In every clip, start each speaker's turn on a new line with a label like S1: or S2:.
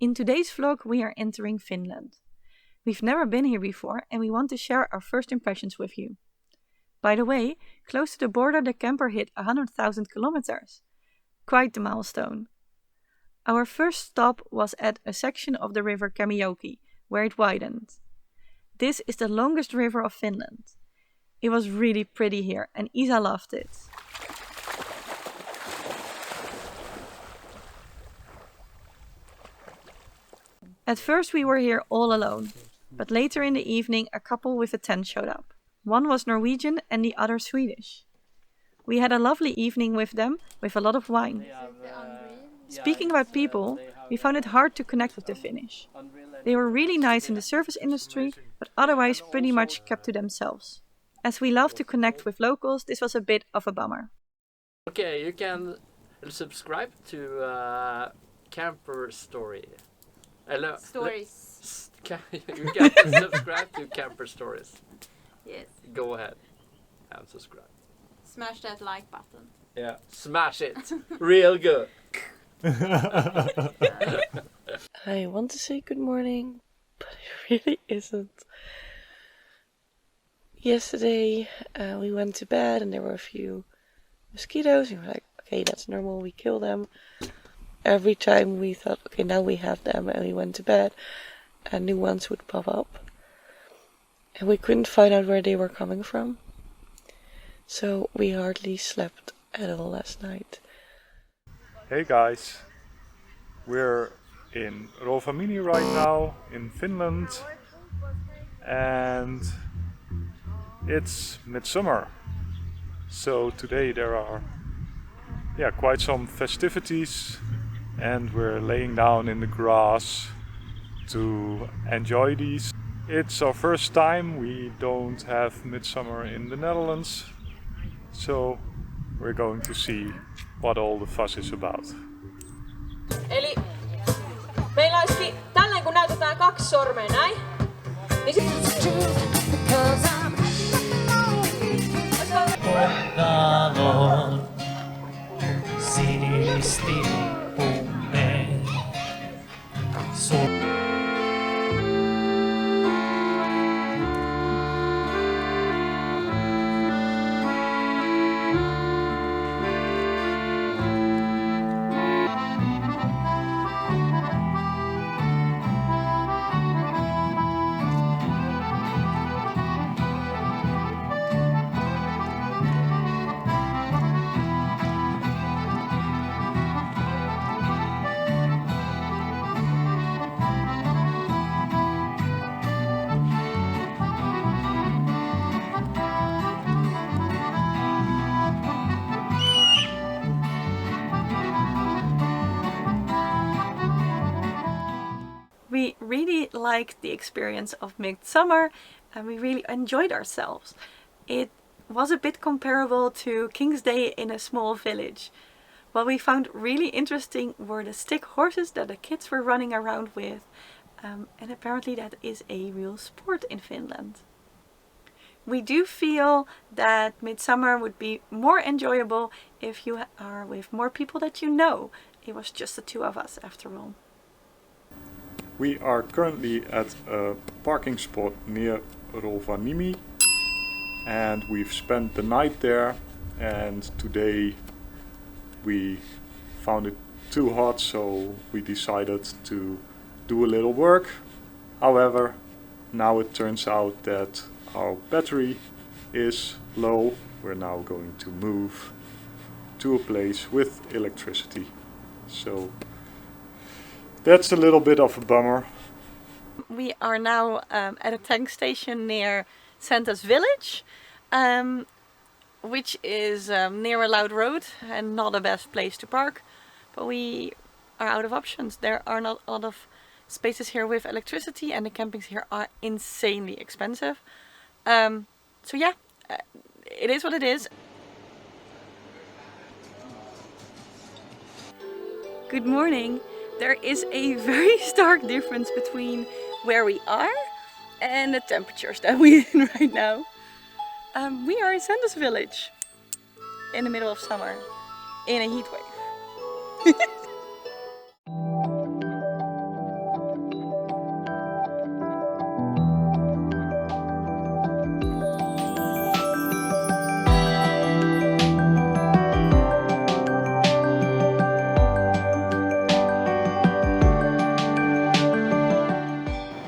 S1: In today's vlog we are entering Finland. We've never been here before and we want to share our first impressions with you. By the way, close to the border the camper hit 100,000 kilometers. Quite the milestone. Our first stop was at a section of the river Kemijoki, where it widened. This is the longest river of Finland. It was really pretty here and Isa loved it. At first we were here all alone, but later in the evening a couple with a tent showed up. One was Norwegian and the other Swedish. We had a lovely evening with them with a lot of wine. Speaking about people, we found it hard to connect with the Finnish. They were really nice in the service industry, but otherwise pretty much kept to themselves. As we love to connect with locals, this was a bit of a bummer.
S2: Okay, you can subscribe to Camper Story.
S3: Stories.
S2: You can subscribe to Camper Stories.
S3: Yes.
S2: Go ahead and subscribe.
S3: Smash that like button.
S2: Yeah, smash it. Real good.
S1: I want to say good morning, but it really isn't. Yesterday we went to bed and there were a few mosquitoes. We were like, okay, that's normal, we kill them. Every time we thought, okay, now we have them, and we went to bed and new ones would pop up. And we couldn't find out where they were coming from. So we hardly slept at all last night.
S4: Hey guys, we're in Rovaniemi right now in Finland and it's midsummer. So today there are quite some festivities and we're laying down in the grass to enjoy these. It's our first time, we don't have midsummer in the Netherlands, so we're going to see what all the fuss is about.
S5: Eli meillä olisikin tällainen, kun näytetään 2 sormea näin. Niin
S6: Talon sinilistippumme.
S1: We really liked the experience of midsummer and we really enjoyed ourselves. It was a bit comparable to King's Day in a small village. What we found really interesting were the stick horses that the kids were running around with, and apparently that is a real sport in Finland. We do feel that midsummer would be more enjoyable if you are with more people that you know. It was just the 2 of us after all.
S4: We are currently at a parking spot near Rovaniemi and we've spent the night there, and today we found it too hot, so we decided to do a little work. However, now it turns out that our battery is low. We're now going to move to a place with electricity. So that's a little bit of a bummer.
S1: We are now at a tank station near Santa's village, which is near a loud road and not the best place to park, but we are out of options. There are not a lot of spaces here with electricity and the campings here are insanely expensive. So yeah, it is what it is. Good morning. There is a very stark difference between where we are and the temperatures that we're in right now. We are in Santa's village in the middle of summer in a heat wave.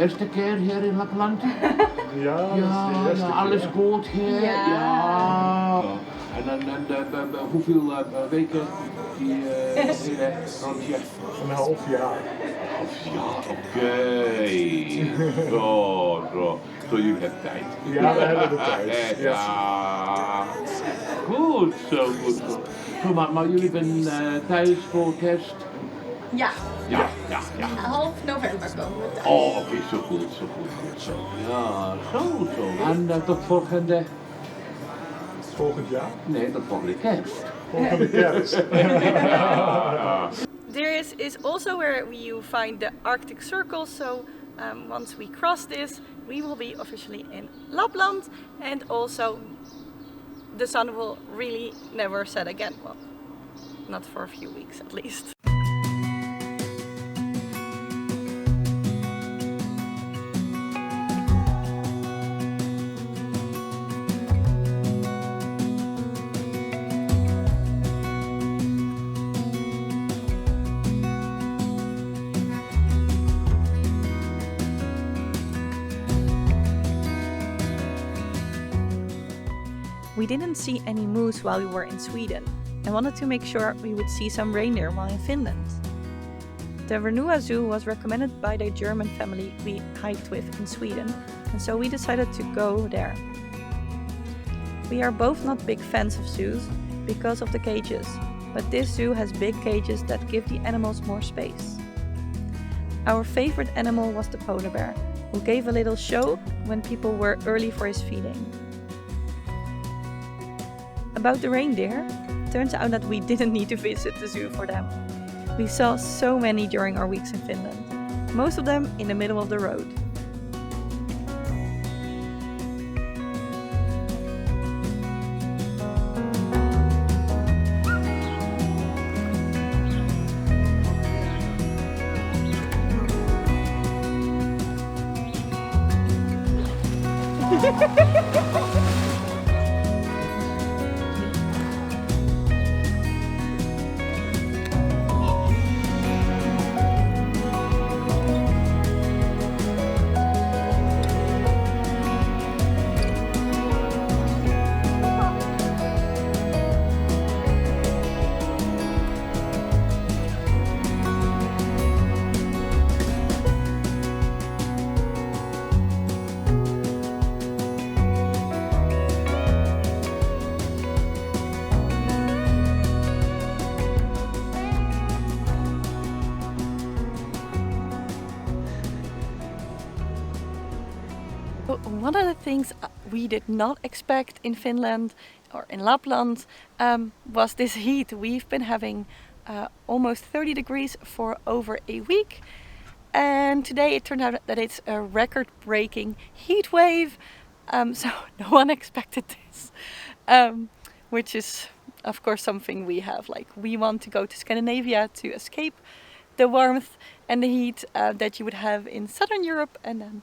S7: Erste keer hier in Lapland?
S4: Ja, dat is de eerste keer.
S7: alles goed hier?
S5: Ja.
S7: Ja. En hoeveel weken die hele rondje?
S4: Een half jaar.
S7: Ja, oké. Zo, jullie hebben tijd.
S4: Ja, we hebben de tijd.
S7: Ja. Goed zo. Goed, maar jullie zijn thuis voor kerst?
S3: Ja,
S7: Ja.
S3: half november komen we thuis.
S7: Oh, oké, zo goed. Ja, zo. En tot volgende...
S4: Volgend jaar.
S7: Nee, tot volgende kerst.
S4: Volgende kerst.
S1: There is also where you find the Arctic Circle, so once we cross this, we will be officially in Lapland, and also the sun will really never set again. Well, not for a few weeks at least. We didn't see any moose while we were in Sweden and wanted to make sure we would see some reindeer while in Finland. The Renua Zoo was recommended by the German family we hiked with in Sweden, and so we decided to go there. We are both not big fans of zoos because of the cages, but this zoo has big cages that give the animals more space. Our favorite animal was the polar bear, who gave a little show when people were early for his feeding. About the reindeer, turns out that we didn't need to visit the zoo for them. We saw so many during our weeks in Finland, most of them in the middle of the road. One of the things we did not expect in Finland or in Lapland was this heat. We've been having almost 30 degrees for over a week, and today it turned out that it's a record-breaking heat wave. So no one expected this, which is of course something we have. Like, we want to go to Scandinavia to escape the warmth and the heat that you would have in Southern Europe, and then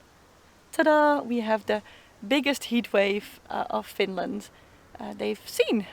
S1: ta-da! We have the biggest heat wave of Finland they've seen.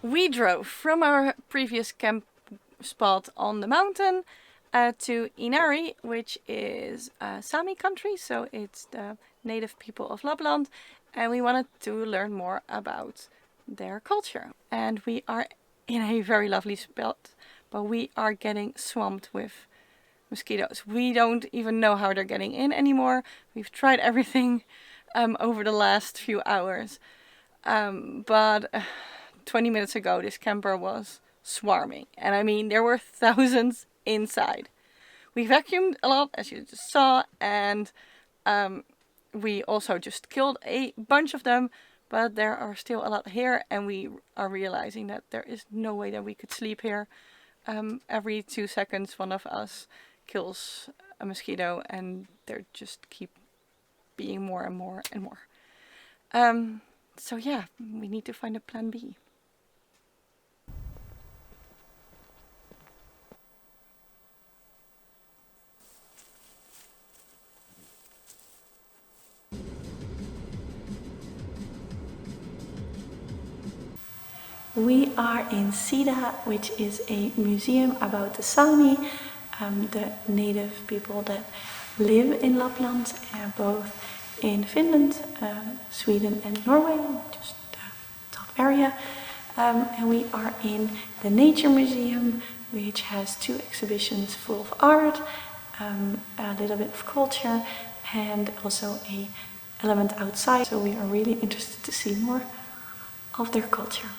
S1: We drove from our previous camp spot on the mountain to Inari, which is Sami country, so it's the native people of Lapland, and we wanted to learn more about their culture. And we are in a very lovely spot, but we are getting swamped with mosquitoes. We don't even know how they're getting in anymore. We've tried everything over the last few hours, but 20 minutes ago this camper was swarming, and I mean there were thousands inside. We vacuumed a lot, as you just saw, and we also just killed a bunch of them, but there are still a lot here, and we are realizing that there is no way that we could sleep here. Every 2 seconds one of us kills a mosquito, and they just keep being more and more and more. So yeah, we need to find a plan B. We are in Sida, which is a museum about the Sami, the native people that live in Lapland, both in Finland, Sweden and Norway, just the top area. And we are in the Nature Museum, which has 2 exhibitions full of art, a little bit of culture, and also a element outside. So we are really interested to see more of their culture.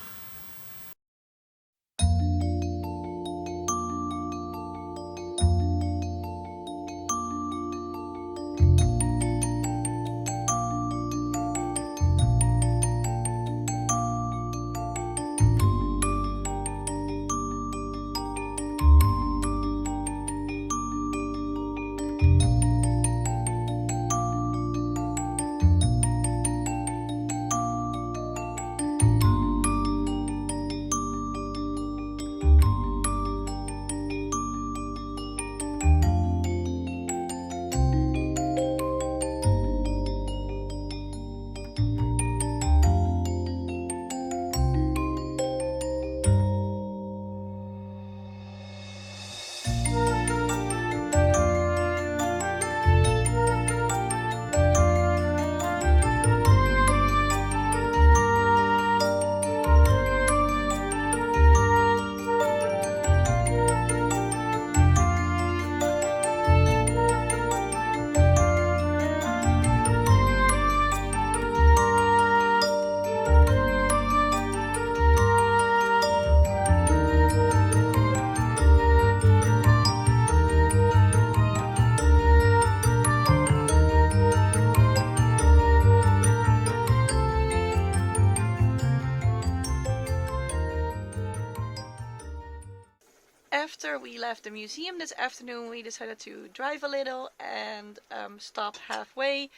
S1: After we left the museum this afternoon, we decided to drive a little and stop halfway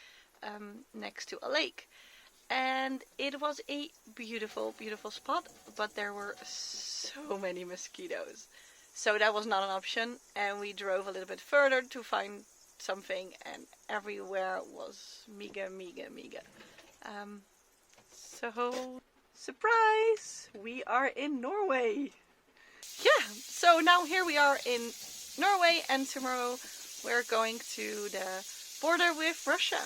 S1: next to a lake. And it was a beautiful, beautiful spot, but there were so many mosquitoes. So that was not an option, and we drove a little bit further to find something, and everywhere was miga, miga, miga. So, surprise! We are in Norway! Yeah, so now here we are in Norway, and tomorrow we're going to the border with Russia.